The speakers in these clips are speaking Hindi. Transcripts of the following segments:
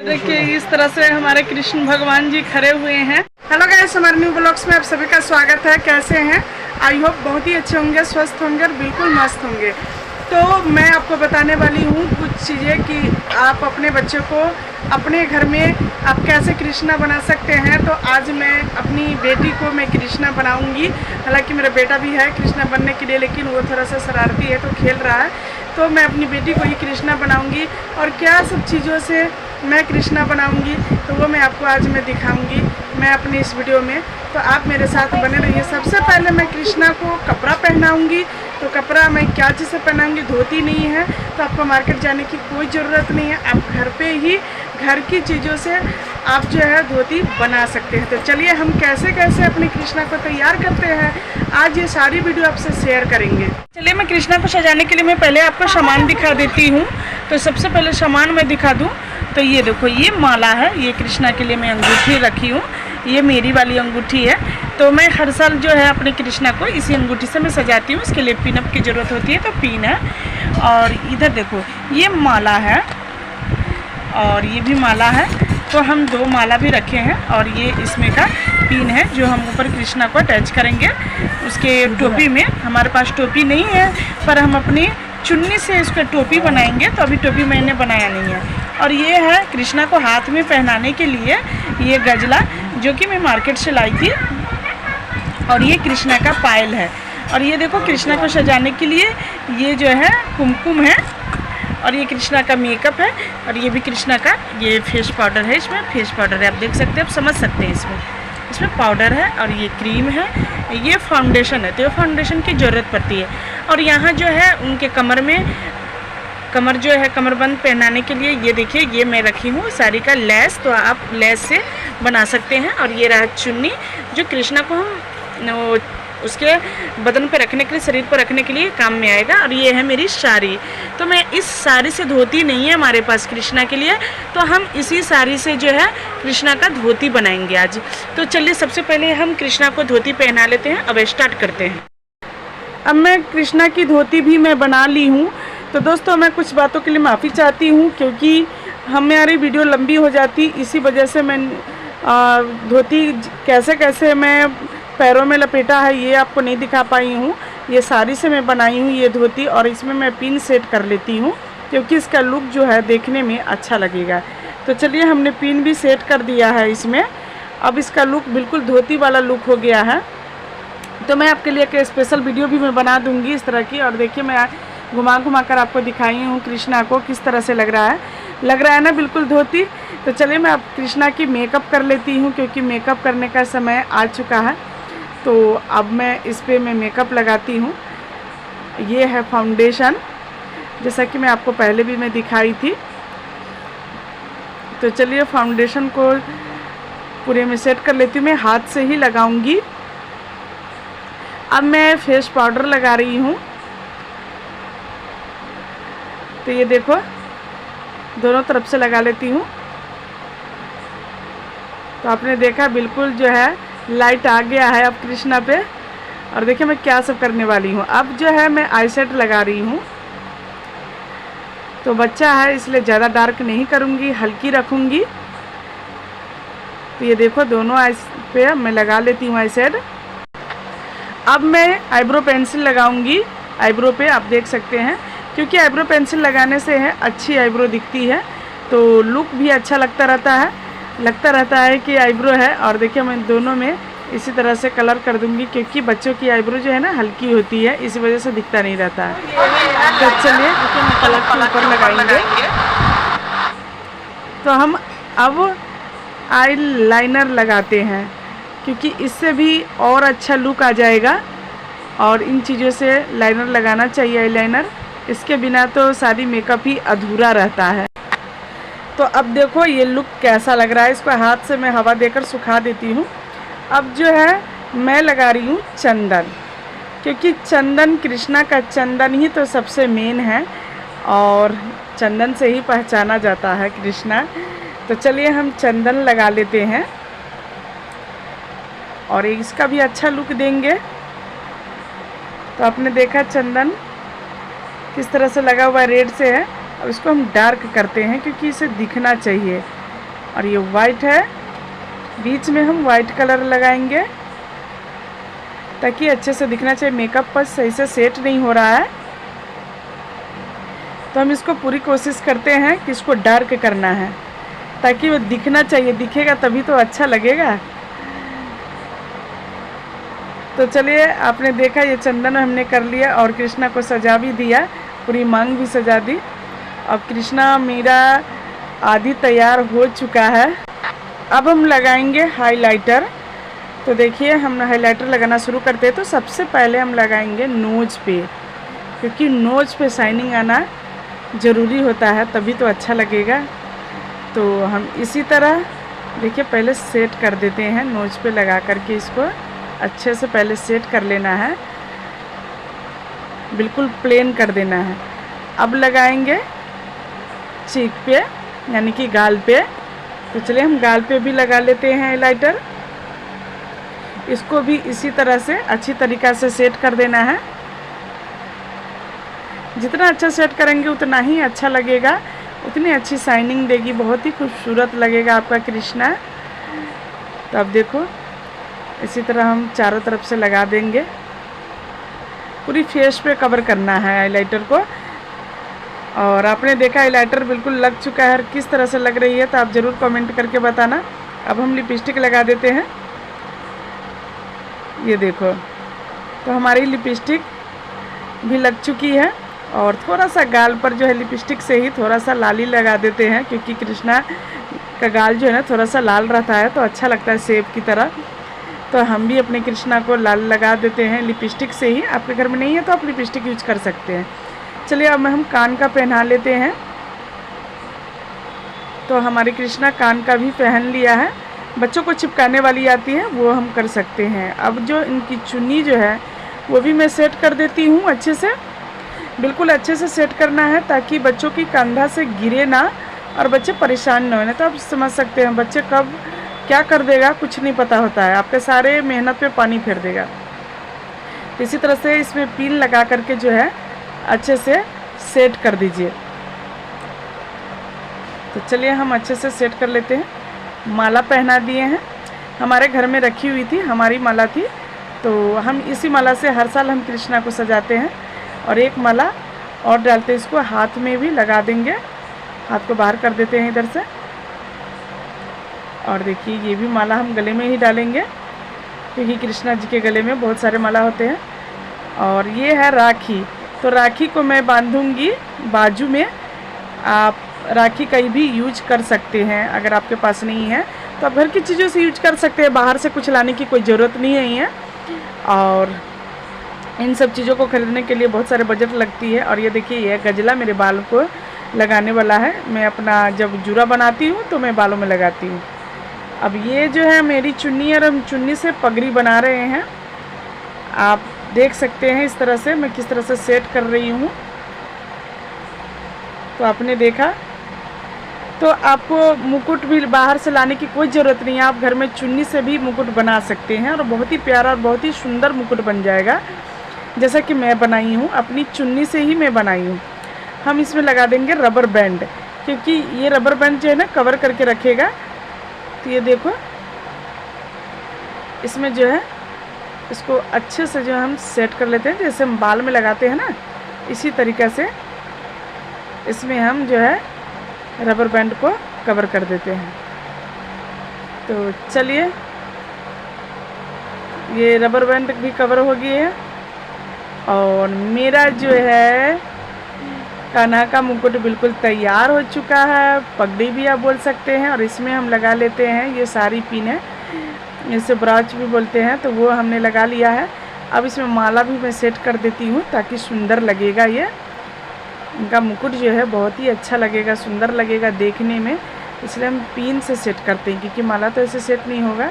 देखिए इस तरह से हमारे कृष्ण भगवान जी खड़े हुए हैं। हेलो गाइस, हमारे न्यू ब्लॉग्स में आप सभी का स्वागत है। कैसे हैं? आई होप बहुत ही अच्छे होंगे, स्वस्थ होंगे और बिल्कुल मस्त होंगे। तो मैं आपको बताने वाली हूँ कुछ चीज़ें कि आप अपने बच्चों को अपने घर में आप कैसे कृष्णा बना सकते हैं। तो आज मैं अपनी बेटी को मैं कृष्णा बनाऊंगी। हालांकि मेरा बेटा भी है कृष्णा बनने के लिए, लेकिन वो थोड़ा सा शरारती है तो खेल रहा है। तो मैं अपनी बेटी को ही कृष्णा बनाऊंगी और क्या सब चीज़ों से मैं कृष्णा बनाऊंगी तो वो मैं आपको आज मैं दिखाऊंगी मैं अपनी इस वीडियो में। तो आप मेरे साथ बने रहिए। सबसे पहले मैं कृष्णा को कपड़ा पहनाऊंगी। तो कपड़ा मैं क्या चीज़ से पहनाऊंगी, धोती नहीं है तो आपको मार्केट जाने की कोई ज़रूरत नहीं है। आप घर पे ही घर की चीज़ों से आप जो है धोती बना सकते हैं। तो चलिए हम कैसे कैसे अपने कृष्णा को तैयार करते हैं, आज ये सारी वीडियो आपसे शेयर करेंगे। चलिए मैं कृष्णा को सजाने के लिए मैं पहले आपको सामान दिखा देती हूँ। तो सबसे पहले सामान मैं दिखा दूँ तो ये देखो, ये माला है। ये कृष्णा के लिए मैं अंगूठी रखी हूँ, ये मेरी वाली अंगूठी है। तो मैं हर साल जो है अपने कृष्णा को इसी अंगूठी से मैं सजाती हूँ। इसके लिए पिन अप की ज़रूरत होती है तो पिन है। और इधर देखो ये माला है और ये भी माला है। तो हम दो माला भी रखे हैं और ये इसमें का पिन है जो हम ऊपर कृष्णा को अटैच करेंगे। उसके टोपी में हमारे पास टोपी नहीं है पर हम अपनी चुन्नी से इसका टोपी बनाएंगे। तो अभी टोपी मैंने बनाया नहीं है। और ये है कृष्णा को हाथ में पहनाने के लिए ये गजला जो कि मैं मार्केट से लाई थी। और ये कृष्णा का पायल है। और ये देखो कृष्णा को सजाने के लिए ये जो है कुमकुम है। और ये कृष्णा का मेकअप है। और ये भी कृष्णा का ये फेस पाउडर है। इसमें फेस पाउडर है, आप देख सकते हैं, आप समझ सकते हैं। इसमें पाउडर है और ये क्रीम है, ये फाउंडेशन है। तो ये फाउंडेशन की ज़रूरत पड़ती है। और यहाँ जो है उनके कमर में कमर जो है कमरबंद पहनाने के लिए ये देखिए ये मैं रखी हूँ साड़ी का लेस। तो आप लेस से बना सकते हैं। और ये रहा चुन्नी जो कृष्णा को हम उसके बदन पे रखने के लिए, शरीर पर रखने के लिए काम में आएगा। और ये है मेरी साड़ी। तो मैं इस साड़ी से धोती नहीं है हमारे पास कृष्णा के लिए, तो हम इसी साड़ी से जो है कृष्णा का धोती बनाएंगे आज। तो चलिए सबसे पहले हम कृष्णा को धोती पहना लेते हैं। अब स्टार्ट करते हैं। अब मैं कृष्णा की धोती भी मैं बना ली हूँ। तो दोस्तों मैं कुछ बातों के लिए माफ़ी चाहती हूँ क्योंकि हमारी वीडियो लंबी हो जाती, इसी वजह से मैं धोती कैसे कैसे मैं पैरों में लपेटा है ये आपको नहीं दिखा पाई हूँ। ये साड़ी से मैं बनाई हूँ ये धोती। और इसमें मैं पिन सेट कर लेती हूँ क्योंकि इसका लुक जो है देखने में अच्छा लगेगा। तो चलिए हमने पिन भी सेट कर दिया है इसमें। अब इसका लुक बिल्कुल धोती वाला लुक हो गया है। तो मैं आपके लिए एक स्पेशल वीडियो भी मैं बना दूँगी इस तरह की। और देखिए मैं घुमा घुमा कर आपको दिखाई हूँ कृष्णा को किस तरह से लग रहा है ना बिल्कुल धोती। तो चलिए मैं अब कृष्णा की मेकअप कर लेती हूँ क्योंकि मेकअप करने का समय आ चुका है। तो अब मैं इस पे मैं मेकअप लगाती हूँ। ये है फाउंडेशन, जैसा कि मैं आपको पहले भी मैं दिखाई थी। तो चलिए फाउंडेशन को पूरे में सेट कर लेती हूँ। मैं हाथ से ही लगाऊंगी। अब मैं फेस पाउडर लगा रही हूँ। तो ये देखो दोनों तरफ से लगा लेती हूँ। तो आपने देखा बिल्कुल जो है लाइट आ गया है अब कृष्णा पे। और देखिए मैं क्या सब करने वाली हूँ। अब जो है मैं आई शेड लगा रही हूँ। तो बच्चा है इसलिए ज़्यादा डार्क नहीं करूँगी, हल्की रखूँगी। तो ये देखो दोनों आई पे मैं लगा लेती हूँ आई शेड। अब मैं आईब्रो पेंसिल लगाऊंगी आईब्रो पे, आप देख सकते हैं, क्योंकि आईब्रो पेंसिल लगाने से है अच्छी आईब्रो दिखती है। तो लुक भी अच्छा लगता रहता है कि आईब्रो है। और देखिए मैं दोनों में इसी तरह से कलर कर दूंगी क्योंकि बच्चों की आईब्रो जो है ना हल्की होती है, इसी वजह से दिखता नहीं रहता है। तो चलिए हम कलर के ऊपर लगाएंगे। तो हम अब आई लाइनर लगाते हैं क्योंकि इससे भी और अच्छा लुक आ जाएगा। और इन चीज़ों से लाइनर लगाना चाहिए, आई लाइनर। इसके बिना तो सारी मेकअप ही अधूरा रहता है। तो अब देखो ये लुक कैसा लग रहा है। इसको हाथ से मैं हवा देकर सुखा देती हूँ। अब जो है मैं लगा रही हूँ चंदन, क्योंकि चंदन कृष्णा का चंदन ही तो सबसे मेन है और चंदन से ही पहचाना जाता है कृष्णा। तो चलिए हम चंदन लगा लेते हैं और इसका भी अच्छा लुक देंगे। तो आपने देखा चंदन किस तरह से लगा हुआ रेड से है। अब इसको हम डार्क करते हैं क्योंकि इसे दिखना चाहिए। और ये वाइट है, बीच में हम वाइट कलर लगाएंगे ताकि अच्छे से दिखना चाहिए। मेकअप पर सही से सेट नहीं हो रहा है, तो हम इसको पूरी कोशिश करते हैं कि इसको डार्क करना है ताकि वो दिखना चाहिए, दिखेगा तभी तो अच्छा लगेगा। तो चलिए, आपने देखा ये चंदन हमने कर लिया और कृष्णा को सजा भी दिया, पूरी मांग भी सजा दी। अब कृष्णा मेरा आधी तैयार हो चुका है। अब हम लगाएंगे हाइलाइटर। तो देखिए, हम हाइलाइटर लगाना शुरू करते हैं तो सबसे पहले हम लगाएंगे नोज़ पे, क्योंकि नोज़ पे शाइनिंग आना ज़रूरी होता है, तभी तो अच्छा लगेगा। तो हम इसी तरह देखिए पहले सेट कर देते हैं, नोज़ पे लगा करके इसको अच्छे से पहले सेट कर लेना है, बिल्कुल प्लेन कर देना है। अब लगाएंगे चीक पे, यानी कि गाल पे। तो चलिए हम गाल पे भी लगा लेते हैं हाइलाइटर। इसको भी इसी तरह से अच्छी तरीक़ा से सेट कर देना है। जितना अच्छा सेट करेंगे उतना ही अच्छा लगेगा, उतनी अच्छी शाइनिंग देगी, बहुत ही खूबसूरत लगेगा आपका कृष्णा। तो अब देखो, इसी तरह हम चारों तरफ से लगा देंगे। पूरी फेस पे कवर करना है हाइलाइटर को। और आपने देखा हाइलाइटर बिल्कुल लग चुका है, किस तरह से लग रही है तो आप ज़रूर कमेंट करके बताना। अब हम लिपस्टिक लगा देते हैं। ये देखो, तो हमारी लिपस्टिक भी लग चुकी है। और थोड़ा सा गाल पर जो है लिपस्टिक से ही थोड़ा सा लाली लगा देते हैं, क्योंकि कृष्णा का गाल जो है ना थोड़ा सा लाल रहता है तो अच्छा लगता है सेब की तरह। तो हम भी अपने कृष्णा को लाल लगा देते हैं लिपस्टिक से ही। आपके घर में नहीं है तो आप लिपस्टिक यूज कर सकते हैं। चलिए, अब हम कान का पहना लेते हैं। तो हमारे कृष्णा कान का भी पहन लिया है। बच्चों को चिपकाने वाली आती है, वो हम कर सकते हैं। अब जो इनकी चुन्नी जो है वो भी मैं सेट कर देती हूँ अच्छे से, बिल्कुल अच्छे से सेट करना है ताकि बच्चों की कंधा से गिरे ना और बच्चे परेशान ना होने। तो आप समझ सकते हैं बच्चे कब क्या कर देगा कुछ नहीं पता होता है, आपके सारे मेहनत पे पानी फेर देगा। तो इसी तरह से इसमें पिन लगा करके जो है अच्छे से सेट कर दीजिए। तो चलिए हम अच्छे से सेट कर लेते हैं। माला पहना दिए हैं, हमारे घर में रखी हुई थी, हमारी माला थी, तो हम इसी माला से हर साल हम कृष्णा को सजाते हैं। और एक माला और डालते, इसको हाथ में भी लगा देंगे। हाथ को बाहर कर देते हैं इधर से। और देखिए, ये भी माला हम गले में ही डालेंगे, क्योंकि कृष्णा जी के गले में बहुत सारे माला होते हैं। और ये है राखी। तो राखी को मैं बांधूंगी बाजू में। आप राखी कहीं भी यूज कर सकते हैं, अगर आपके पास नहीं है तो आप घर की चीज़ों से यूज कर सकते हैं, बाहर से कुछ लाने की कोई ज़रूरत नहीं है। और इन सब चीज़ों को खरीदने के लिए बहुत सारे बजट लगती है। और ये देखिए, ये गजला मेरे बाल को लगाने वाला है। मैं अपना जब जूड़ा बनाती हूँ तो मैं बालों में लगाती हूँ। अब ये जो है मेरी चुन्नी, और हम चुन्नी से पगड़ी बना रहे हैं। आप देख सकते हैं इस तरह से मैं किस तरह से सेट कर रही हूँ। तो आपने देखा, तो आपको मुकुट भी बाहर से लाने की कोई ज़रूरत नहीं है, आप घर में चुन्नी से भी मुकुट बना सकते हैं और बहुत ही प्यारा और बहुत ही सुंदर मुकुट बन जाएगा, जैसा कि मैं बनाई हूँ, अपनी चुन्नी से ही मैं बनाई हूँ। हम इसमें लगा देंगे रबर बैंड, क्योंकि ये रबर बैंड जो है ना कवर करके रखेगा। तो ये देखो, इसमें जो है इसको अच्छे से जो हम सेट कर लेते हैं, जैसे हम बाल में लगाते हैं ना, इसी तरीक़े से इसमें हम जो है रबर बैंड को कवर कर देते हैं। तो चलिए, ये रबर बैंड भी कवर हो गई है। और मेरा जो है कान्हा का मुकुट बिल्कुल तैयार हो चुका है, पगड़ी भी आप बोल सकते हैं। और इसमें हम लगा लेते हैं, ये सारी पिन है, इसे ब्राच भी बोलते हैं, तो वो हमने लगा लिया है। अब इसमें माला भी मैं सेट कर देती हूँ ताकि सुंदर लगेगा। ये इनका मुकुट जो है बहुत ही अच्छा लगेगा, सुंदर लगेगा देखने में, इसलिए हम पिन से सेट करते हैं, क्योंकि माला तो ऐसे सेट नहीं होगा।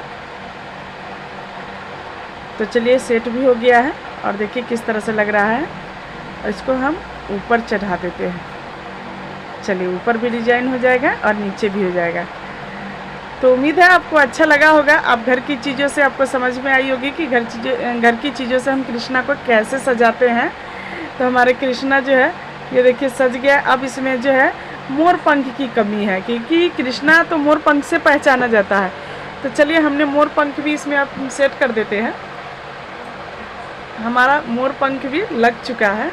तो चलिए, सेट भी हो गया है और देखिए किस तरह से लग रहा है। और इसको हम ऊपर चढ़ा देते हैं। चलिए, ऊपर भी डिजाइन हो जाएगा और नीचे भी हो जाएगा। तो उम्मीद है आपको अच्छा लगा होगा। आप घर की चीज़ों से आपको समझ में आई होगी कि घर की चीज़ों से हम कृष्णा को कैसे सजाते हैं। तो हमारे कृष्णा जो है ये देखिए सज गया। अब इसमें जो है मोर पंख की कमी है, क्योंकि कृष्णा तो मोर पंख से पहचाना जाता है। तो चलिए हमने मोर पंख भी इसमें आप सेट कर देते हैं। हमारा मोर पंख भी लग चुका है।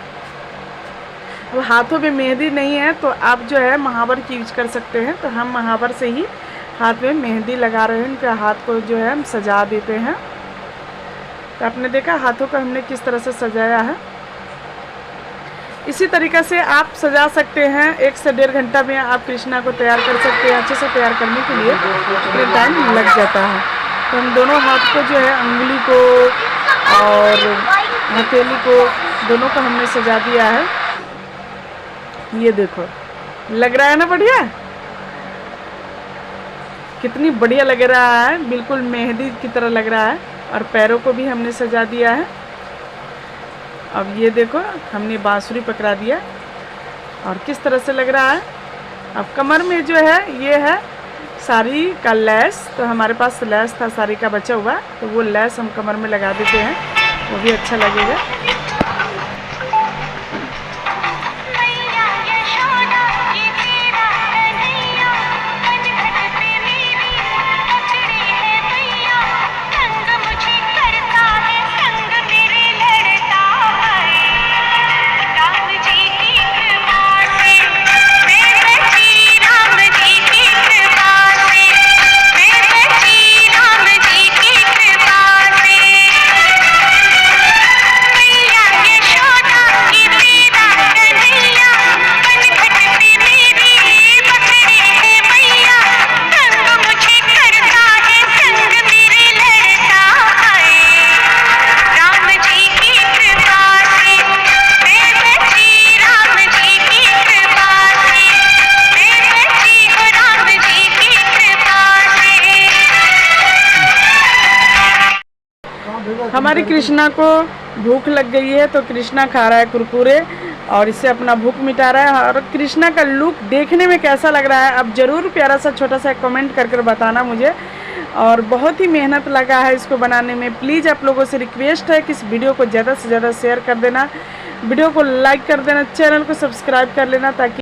अब हाथों में मेहंदी नहीं है तो आप जो है महावर की यूज कर सकते हैं। तो हम महावर से ही हाथ में मेहंदी लगा रहे हैं, इनके हाथ को जो है हम सजा देते हैं। तो आपने देखा हाथों को हमने किस तरह से सजाया है। इसी तरीक़े से आप सजा सकते हैं। 1 से 1.5 घंटा में आप कृष्णा को तैयार कर सकते हैं। अच्छे से तैयार करने के लिए इतना टाइम लग जाता है। तो हम दोनों हाथ को जो है अंगुली को और हथेली को दोनों को हमने सजा दिया है। ये देखो लग रहा है ना बढ़िया, कितनी बढ़िया लग रहा है, बिल्कुल मेहंदी की तरह लग रहा है। और पैरों को भी हमने सजा दिया है। अब ये देखो हमने बांसुरी पकड़ा दिया और किस तरह से लग रहा है। अब कमर में जो है ये है साड़ी का लैस। तो हमारे पास लैस था साड़ी का बचा हुआ, तो वो लैस हम कमर में लगा देते हैं, वो भी अच्छा लगेगा। हमारी कृष्णा को भूख लग गई है तो कृष्णा खा रहा है कुरकुरे और इससे अपना भूख मिटा रहा है। और कृष्णा का लुक देखने में कैसा लग रहा है अब ज़रूर प्यारा सा छोटा सा कमेंट कर बताना मुझे। और बहुत ही मेहनत लगा है इसको बनाने में। प्लीज़ आप लोगों से रिक्वेस्ट है कि इस वीडियो को ज़्यादा से ज़्यादा शेयर कर देना, वीडियो को लाइक कर देना, चैनल को सब्सक्राइब कर लेना ताकि